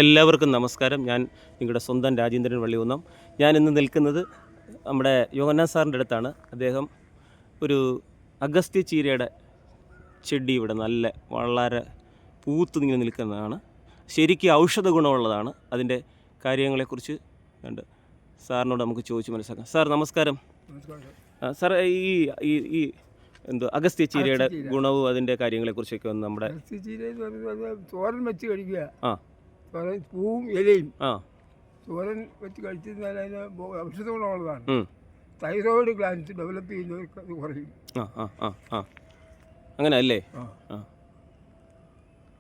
എല്ലാവർക്കും നമസ്കാരം. ഞാൻ നിങ്ങളുടെ സ്വന്തം രാജേന്ദ്രൻ വള്ളികുന്നം. ഞാൻ ഇന്ന് നിൽക്കുന്നത് നമ്മുടെ യോഹന്നാൻ സാറിൻ്റെ അടുത്താണ്. അദ്ദേഹം ഒരു അഗസ്ത്യ ചീരയുടെ ചെടി ഇവിടെ വളരെ പൂത്ത് ഇങ്ങനെ നിൽക്കുന്നതാണ്. ശരിക്കും ഔഷധ ഗുണമുള്ളതാണ്. അതിൻ്റെ കാര്യങ്ങളെക്കുറിച്ച് ഉണ്ട് സാറിനോട് നമുക്ക് ചോദിച്ച് മനസ്സിലാക്കാം. സാർ നമസ്കാരം. സാർ ഈ അഗസ്ത്യ ചീരയുടെ ഗുണവും അതിൻ്റെ കാര്യങ്ങളെക്കുറിച്ചൊക്കെ ഒന്ന് നമ്മുടെ തോരൻ വെച്ച് കഴിക്കുക. പൂവും ഇലയും തോരൻ വെച്ച് കഴിച്ചാൽ അതിന് ഔഷധ ഗുണമുള്ളതാണ്. തൈറോയിഡ് ഗ്ലാൻസ് ഡെവലപ്പ് ചെയ്യുന്നവർക്ക് അത് കുറയും. അങ്ങനെ അല്ലേ?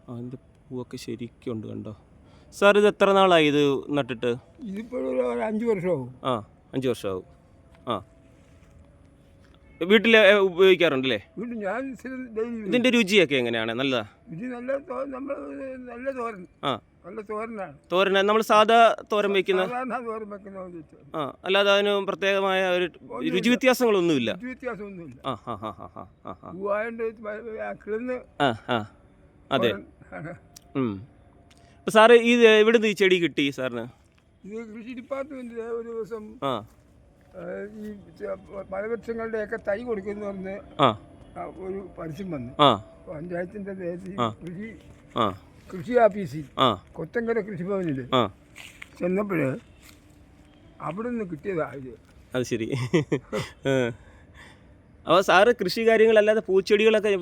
അതിൻ്റെ പൂവൊക്കെ ശരിക്കും ഉണ്ട് കണ്ടോ. സാർ ഇത് എത്ര നാളായി ഇത് നട്ടിട്ട്? ഇതിപ്പോഴൊരു 5 വർഷമാവും. 5 വർഷമാവും. വീട്ടിൽ ഉപയോഗിക്കാറുണ്ടല്ലേ? ഞാൻ ഇതിൻ്റെ രുചിയൊക്കെ എങ്ങനെയാണ്? നല്ലതാ? രുചി നല്ല തോരൻ. നല്ല തോരനാണ്. തോരൻ നമ്മൾ സാധാ തോരൻ വയ്ക്കുന്ന അല്ലാതെ അതിന് പ്രത്യേകമായ ഒരു രുചി വ്യത്യാസങ്ങളൊന്നുമില്ല. അതെ. അപ്പോൾ സാറ് ഇത് എവിടുന്ന് ഈ ചെടി കിട്ടി സാറിന്? ഇത് കൃഷി ഡിപ്പാർട്ട്മെന്റിൽ ഒരു ദിവസം ഈ ഫലവൃക്ഷങ്ങളുടെയൊക്കെ തൈ കൊടുക്കുന്ന പറഞ്ഞ് ഒരു പരസ്യം വന്നു. പഞ്ചായത്തിന്റെ കൃഷി ഓഫീസിൽ കൊത്തങ്കര കൃഷിഭവനിൽ ചെന്നപ്പോൾ അവിടെ നിന്ന് കിട്ടിയതാണ്. അത് ശരി. അപ്പോൾ സാറ് കൃഷി കാര്യങ്ങളല്ലാതെ പൂച്ചെടികളൊക്കെ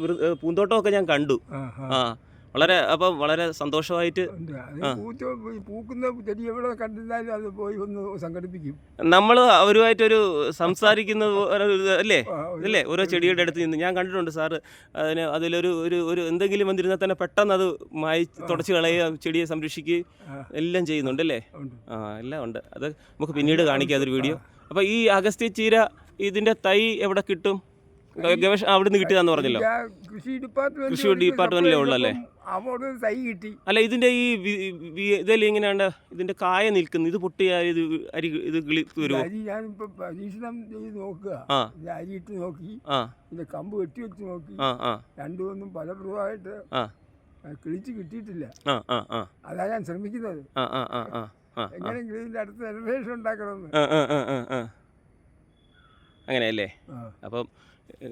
പൂന്തോട്ടമൊക്കെ ഞാൻ കണ്ടു. വളരെ സന്തോഷമായിട്ട് പൂക്കുന്ന ചെടി എവിടെ കണ്ടിരുന്നാലും അത് പോയി ഒന്ന് സംഘടിപ്പിക്കും. നമ്മൾ അവരുമായിട്ടൊരു സംസാരിക്കുന്നത് അല്ലേ ഓരോ ചെടിയുടെ അടുത്ത് നിന്ന് ഞാൻ കണ്ടിട്ടുണ്ട്. സാറ് അതിലൊരു എന്തെങ്കിലും വന്നിരുന്നാൽ തന്നെ പെട്ടെന്ന് അത് തുടച്ച് കളയുക, ചെടിയെ സംരക്ഷിക്കുകയും എല്ലാം ചെയ്യുന്നുണ്ടല്ലേ? എല്ലാം ഉണ്ട്. അത് നമുക്ക് പിന്നീട് കാണിക്കാം അതൊരു വീഡിയോ. അപ്പോൾ ഈ അഗസ്ത്യ ചീര ഇതിൻ്റെ തൈ എവിടെ കിട്ടും? ഗവേഷണം അവിടെ നിന്ന് കിട്ടിയതാന്ന് പറഞ്ഞല്ലോ. കൃഷി ഡിപ്പാർട്ട്മെന്റിലേ ഉള്ളല്ലേ? തൈ കിട്ടി. അല്ല, ഇതിന്റെ ഈ ഇതെല്ലാം ഇങ്ങനെയാണ് ഇതിന്റെ കായ നിൽക്കുന്നത്. ഇത് പൊട്ടിയാൽ ഇത് വരുമോ? ഞാനിപ്പോ പരീക്ഷണം ചെയ്ത് നോക്കുക. അരിയിട്ട് നോക്കി, ഇതിന്റെ കമ്പ് വെട്ടി വെച്ച് നോക്കി, രണ്ടുമൊന്നും ഫലപ്രദമായിട്ട് കിളിച്ച് കിട്ടിയിട്ടില്ല. അതാ ഞാൻ ശ്രമിക്കുന്നത്. എങ്ങനെയെങ്കിലും ഇതിന്റെ അടുത്ത ജനറേഷൻ ഉണ്ടാക്കണമെന്ന്. അങ്ങനെയല്ലേ? അപ്പം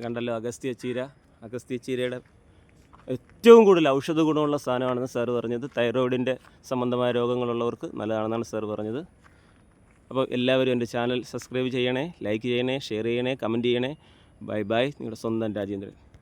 കണ്ടല്ലോ, അഗസ്ത്യ ചീരയുടെ ഏറ്റവും കൂടുതൽ ഔഷധ ഗുണമുള്ള സാധനമാണെന്ന് സാറ് പറഞ്ഞത്. തൈറോയിഡിൻ്റെ സംബന്ധമായ രോഗങ്ങളുള്ളവർക്ക് നല്ലതാണെന്നാണ് സാറ് പറഞ്ഞത്. അപ്പോൾ എല്ലാവരും എൻ്റെ ചാനൽ സബ്സ്ക്രൈബ് ചെയ്യണേ, ലൈക്ക് ചെയ്യണേ, ഷെയർ ചെയ്യണേ, കമൻറ്റ് ചെയ്യണേ. Bye bye. നിങ്ങളുടെ സ്വന്തം രാജേന്ദ്രൻ.